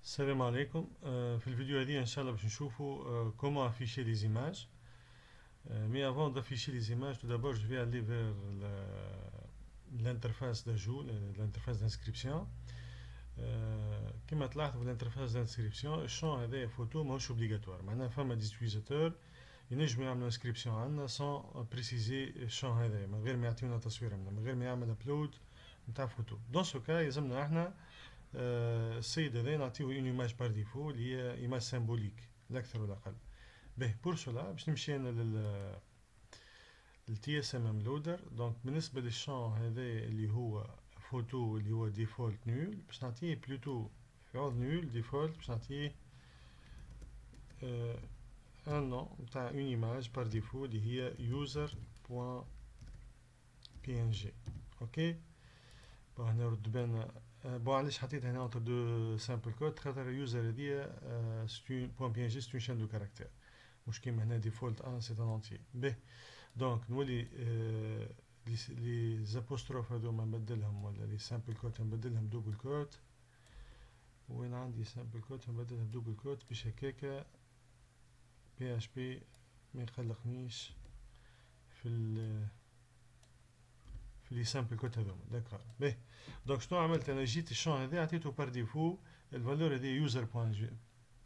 Salam alaikum. في الفيديو هذه إن شاء الله باش نشوفوا comment afficher les images. Mais avant d'afficher les images, tout d'abord je vais aller vers l'interface d'ajout, l'interface d'inscription. كما تلاحظوا في l'interface d'inscription الشون هذا فوتو ماهوش obligatoire. معناها فما دي utilisateurs ينجموا يعملوا inscription عندنا sans préciser الشون هذا من غير ما يعطيونا تصوير من غير ما يعمل upload نتاع فوتو. Dans ce cas يلزمنا احنا السيد هذا نعطيه اون ايماج بار ديفو اللي هي ايماج سيمبوليك لا اكثر ولا اقل. به بور سولا باش نمشي انا للتي اس ام ام لودر. دونك بالنسبه للشون هذا اللي هو فوتو اللي هو ديفولت نول باش نعطيه بلوتو في عوض نول ديفولت باش نعطيه ان نون نتاع اون ايماج بار ديفو اللي هي user بوان بي ان جي. اوكي هنا نرد بالنا بون علاش حطيت هنا اونتر دو سامبل كود خاطر اليوزر هذيا ستون بوان بي ان جي ستون شان دو كاركتير مش كيما هنا ديفولت ان سي ان اونتي. به دونك نولي لي زابوستروف هذوما نبدلهم ولا لي سامبل كود نبدلهم دوبل كود. وين عندي سامبل كود نبدلها بدوبل كود باش هكاكا بي اش بي ما يقلقنيش في في لي سامبل كود هذوما. داكور به دونك شنو عملت انا جيت الشون هذا عطيته بار ديفو الفالور هذه يوزر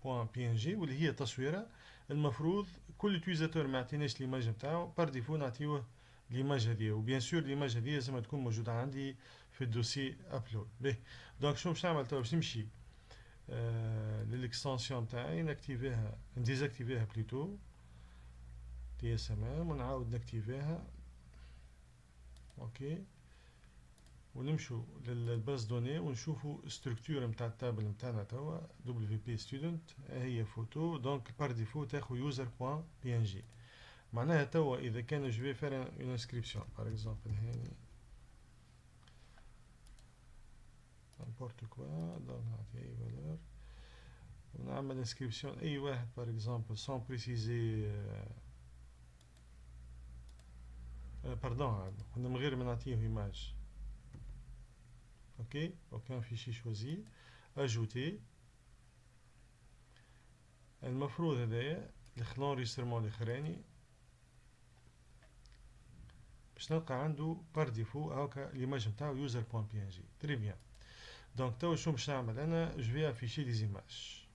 بوان بي ان جي واللي هي تصويره. المفروض كل يوتيزاتور ما يعطيناش ليماج نتاعو بار ديفو نعطيوه ليماج هذه وبيان سور ليماج هذه لازم تكون موجوده عندي في الدوسي ابلود. به دونك شنو باش نعمل توا باش نمشي للاكستنسيون تاعي نكتيفيها نديزاكتيفيها بلوتو تي اس ام ام ونعاود نكتيفيها. اوكي ونمشوا للباز دوني ونشوفوا ستركتور نتاع التابل نتاعنا توا دبليو بي ستودنت هي فوتو. دونك بار ديفو تاخذ يوزر بوان بي ان جي. معناها توا اذا كان جو في فير اون انسكريبسيون بار اكزومبل هاني نيمبورت كوا دونك نعطي اي فالور ونعمل انسكريبسيون اي واحد بار اكزومبل سون بريسيزي باردون من غير ما نعطيه ايماج. ok aucun fichier choisi ajouter. المفروض هذايا الانريسترمون الاخراني باش نلقى عنده بار ديفو هاكا ليماج نتاعو يوزر بوان بي ان جي. تري بيان دونك توا شنو باش نعمل انا جو في افيشي لي زيماج.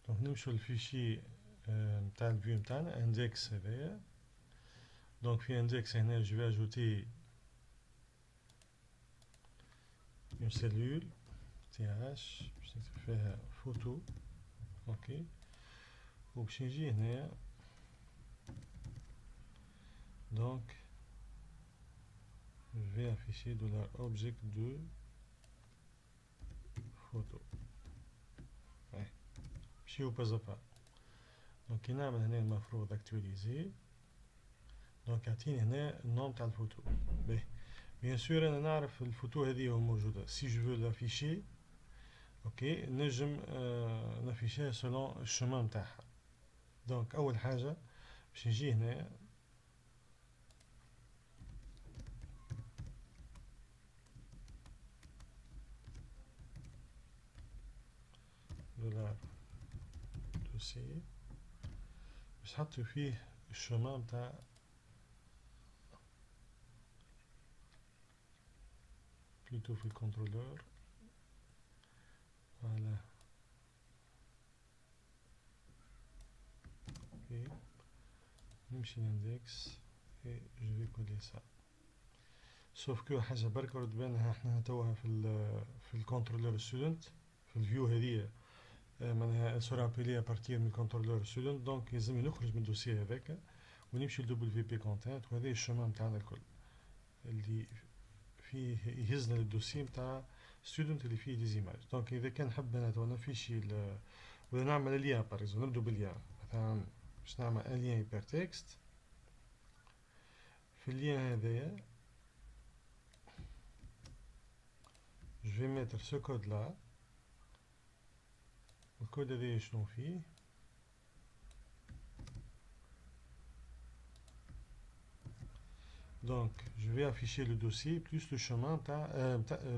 دونك نمشوا للفيشي نتاع الفيو نتاعنا اندكس هذايا. دونك في اندكس هنا جو في اجوتي اون سيلول تي اش باش نكتب فيها فوتو. اوكي وباش نجي هنايا دونك je vais afficher $object de photo. نمشيو باز با. دونك كي نعمل هنا المفروض اكتواليزي دونك يعطيني هنا النوم تاع الفوتو. باهي بيان سور انا نعرف الفوتو هذه موجوده سي جو فو لافيشي. اوكي نجم نافيشيها سولون الشمان نتاعها. دونك اول حاجه باش نجي هنا دولار دوسي باش نحطو فيه الشمان نتاع بلوتو في الكنترولور. فوالا اوكي نمشي لاندكس اي جو في كولي سا. سوف كو حاجه برك رد بالنا احنا توها في الكنترولور ستودنت في الفيو هذه معناها سورا ابيلي ابارتير من الكنترولور ستودنت. دونك لازم نخرج من الدوسي هذاك ونمشي لدبل في بي كونتنت وهذا الشمان نتاعنا الكل اللي فيه يهزنا للدوسي نتاع ستودنت اللي فيه دي زيماج. دونك اذا كان حب انا تو نفيشي ولا نعمل ليان بار اكزومبل نبدو بالليان مثلا باش نعمل ان ليان هايبر تكست. في الليان هذايا je vais mettre ce code là. الكود هذايا شنو فيه Donc, je vais afficher le dossier plus le chemin,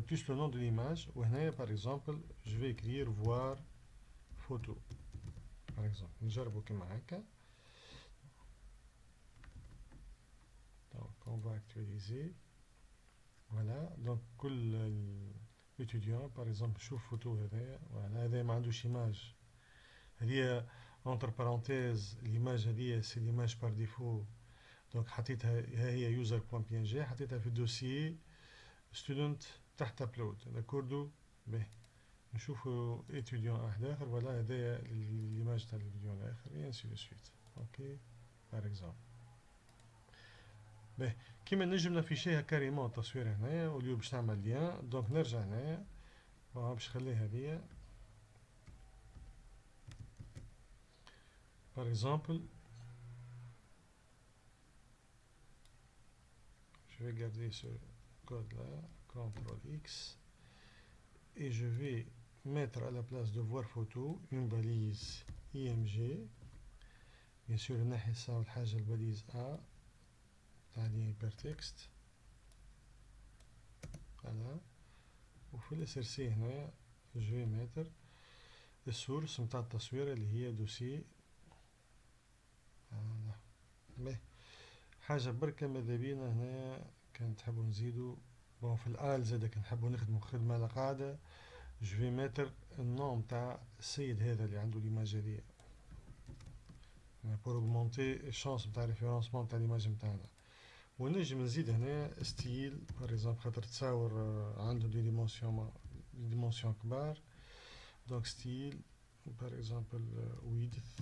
plus le nom de l'image. Ou par exemple, je vais écrire voir photo. Par exemple, نجربوا كما هكا. Donc, on va actualiser. Voilà. Donc, كل étudiant, par exemple, شوف photo هذا. Voilà. هذا ما عندوش image. هذه entre parenthèses l'image هذه c'est l'image par défaut. Donc حطيتها هي user.png حطيتها في الدوسيي student تحت upload داكوردو. باهي نشوفوا étudiant واحد اخر. فوالا هذايا ليماج تاع l'étudiant الاخر et ainsi de suite. اوكي par exemple. باهي كيما نجم نافيشيها كاريمون التصوير هنايا واليو باش نعمل ليان. دونك نرجع هنايا باش نخليها هذيا par exemple. Je vais garder ce code là, CTRL X, et je vais mettre à la place de voir photo une balise IMG. Bien sûr, الناحية الساعة والحاجة الباليز A تعني hypertext. Voilà. وفي ال SRC هنا je vais mettre السورس متاع التصوير اللي هي دوسي. Voilà. حاجة بركة ماذا بينا هنا كان تحبوا نزيدوا بون في الآل زادا كان نحبوا نخدموا خدمة على قاعدة. جو في متر النوم تاع السيد هذا اللي عنده ليماج هذيا بور اوغمونتي الشانس نتاع ريفيرونسمون نتاع ليماج نتاعنا. ونجم نزيد هنا ستيل بار اكزومبل خاطر تصاور عنده دي ديمونسيون كبار. دونك ستيل بار اكزومبل ويدث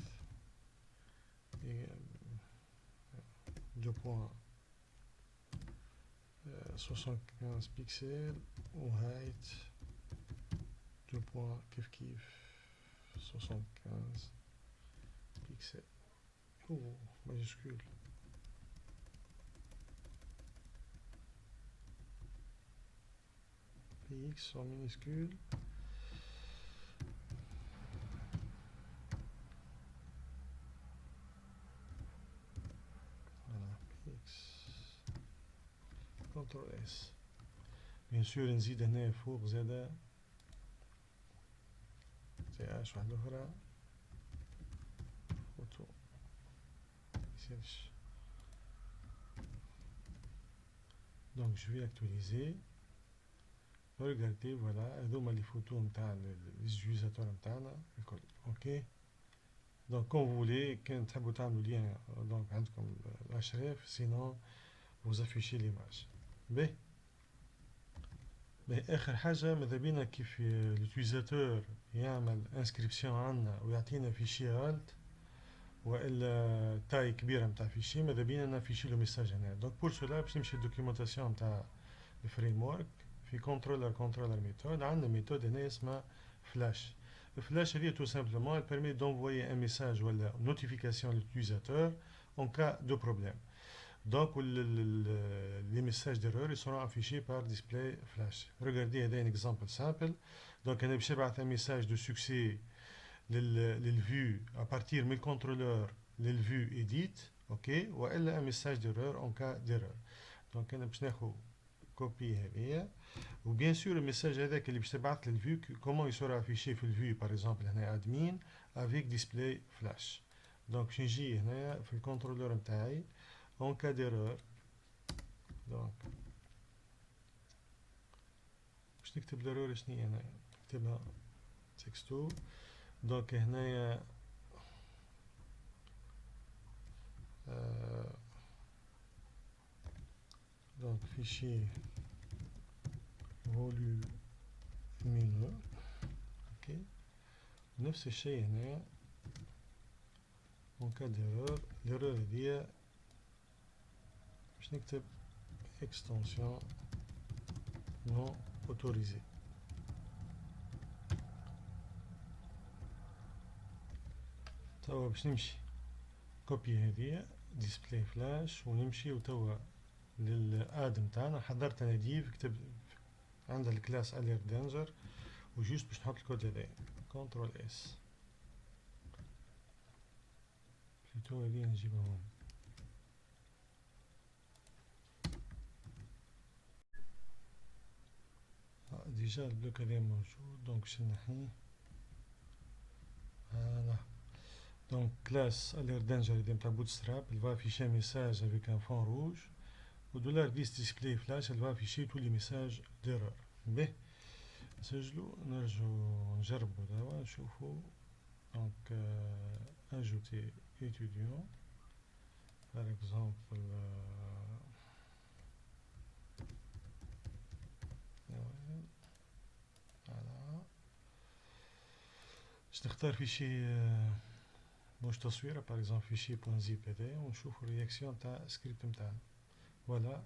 2.75 بيكسل وهايت 2. كيف 75 pixels. Oh, majuscule. PX en minuscule. Voilà, PX. CTRL S. Bien sûr, نزيد هنا فوق زادا TH واحدة أخرى فوتو يسالش. Donc je vais actualiser. Regardez, voilà, هذوما لي فوتو نتاع ليزوتيزاتور نتاعنا الكل. اوكي. دونك كون فولي كان تحبوا تعملوا ليان دونك عندكم الاشراف سينون vous affichez l'image. باهي اخر حاجه ماذا بينا كيف اليوتيزاتور يعمل انسكريبسيون عندنا ويعطينا فيشي غلط والا تاي كبيره نتاع فيشي ماذا بينا نافيشي له ميساج هنا. دونك بور سولا باش نمشي الدوكيومونطاسيون نتاع الفريم ورك في كونترولر ميثود. عندنا ميثود هنا اسمها فلاش. الفلاش هذه تو سامبلومون elle permet d'envoyer un message ولا notification à l'utilisateur en cas de problème. Donc les messages d'erreur ils seront affichés par display flash. Regardez un exemple simple. Donc on a un message de succès للvue à partir من contrôleur للvue edit. OK والا un message d'erreur en cas d'erreur. Donc انا باش ناخذ كوبي هذيا وبيان سور الميساج هذاك اللي باش تبعث للفيو كومون يصير افيشي في الفيو بار اكزومبل هنا ادمين افيك ديسبلاي فلاش. دونك باش نجي هنا في الكونترولور نتاعي اون كا ديرور. دونك باش نكتب ليرور شنو هنا نكتبها تكستو. دونك هنايا دونك فيشي volumineux. اوكي نفس الشيء هنا en cas d'erreur. l'erreur هذيا باش نكتب extension non autorisée. توا باش نمشي كوبي هذيا ديسبلاي فلاش ونمشي وتوا للاد نتاعنا حضرت انا ديف كتب عندها الكلاس الير دانجر وجوست باش نحط الكود هذايا كنترول اس بلوتو هذه نجيبها هون. déjà le bloc est موجود donc je نحيه. Voilà. Donc classe alert danger نتاع bootstrap, elle va afficher un message avec un fond rouge. و $10 display flash, elle va afficher tous les messages d'erreur. باهي نسجلو نرجعو نجربو دابا نشوفو. Donc ajouter étudiant par exemple voilà. باش نختار فيشي مش تصويره par exemple fichier .zip ونشوف الرياكسيون تاع السكريبت نتاعنا. فوالا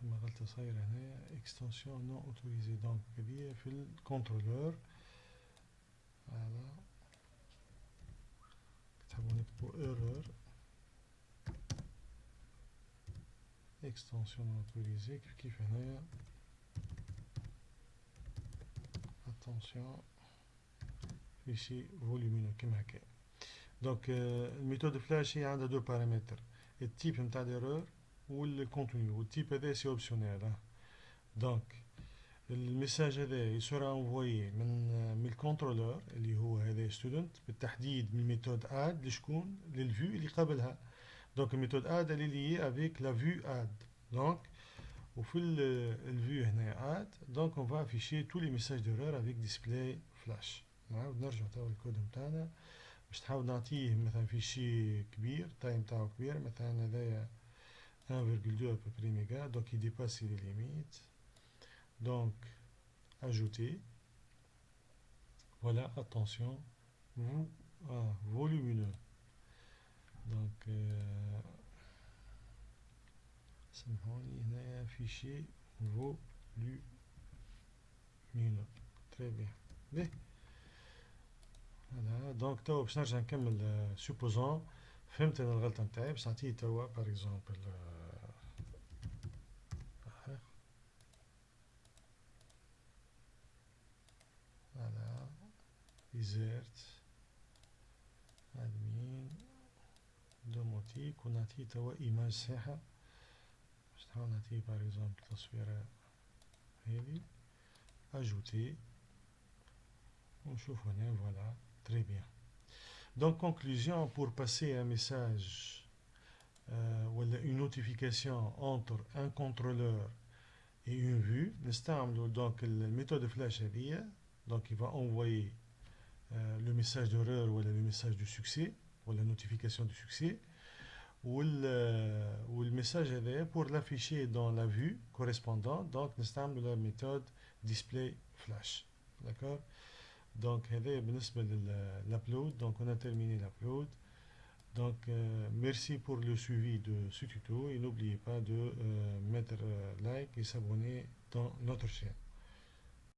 فما غلطه صايره هنايا extension non autorisée donc هذه في الكونترولور. فوالا تحبوا نكتبوا error extension non autorisée كيف هنايا. attention fichier volumineux كيما هكا. دونك الميثود فلاش هي عندها دو بارامتر، التيب نتاع ليرور والكونتوني، والتيب هذا سي اوبسيونيل. دونك الميساج هذا يسرى انفويي من الكونترولور اللي هو هذا ستودنت، بالتحديد من الميثود اد لشكون للفيو اللي قبلها. دونك الميثود اد اللي لي افيك لا فيو اد. دونك وفي الفيو هنا اد دونك اون فا افيشي تو لي ميساج ديرور افيك ديسبلاي فلاش. نعاود نرجع توا الكود نتاعنا باش نحاول نعطيه مثلا فيشي كبير، تايم تاعو كبير، مثلا هذايا 1,2 à peu près méga, donc il dépasse les limites. Donc ajouter, voilà, attention, volumineux. Donc سمحوني هنا fichier volumineux. Très bien. Mais voilà, donc توا باش نرجع نكمل. supposons فهمت انا الغلطه نتاعي، باش نعطيه توا par exemple voilà desert admin domotique ونعطيه توا ايماج صحيحه. باش نحاول نعطيه par exemple تصويره هذه ajouter ونشوف هنا. voilà très bien. Donc conclusion, pour passer un message ou une notification entre un contrôleur et une vue, donc la méthode flash هذه. Donc il va envoyer le message d'erreur ou le message de succès ou la notification de succès ou le message هذا pour l'afficher dans la vue correspondante. Donc نستعمل la méthode display flash. D'accord. Donc هذا بالنسبة للupload. Donc on a terminé l'upload. Donc merci pour le suivi de ce tuto et n'oubliez pas de mettre like et s'abonner dans notre chaîne.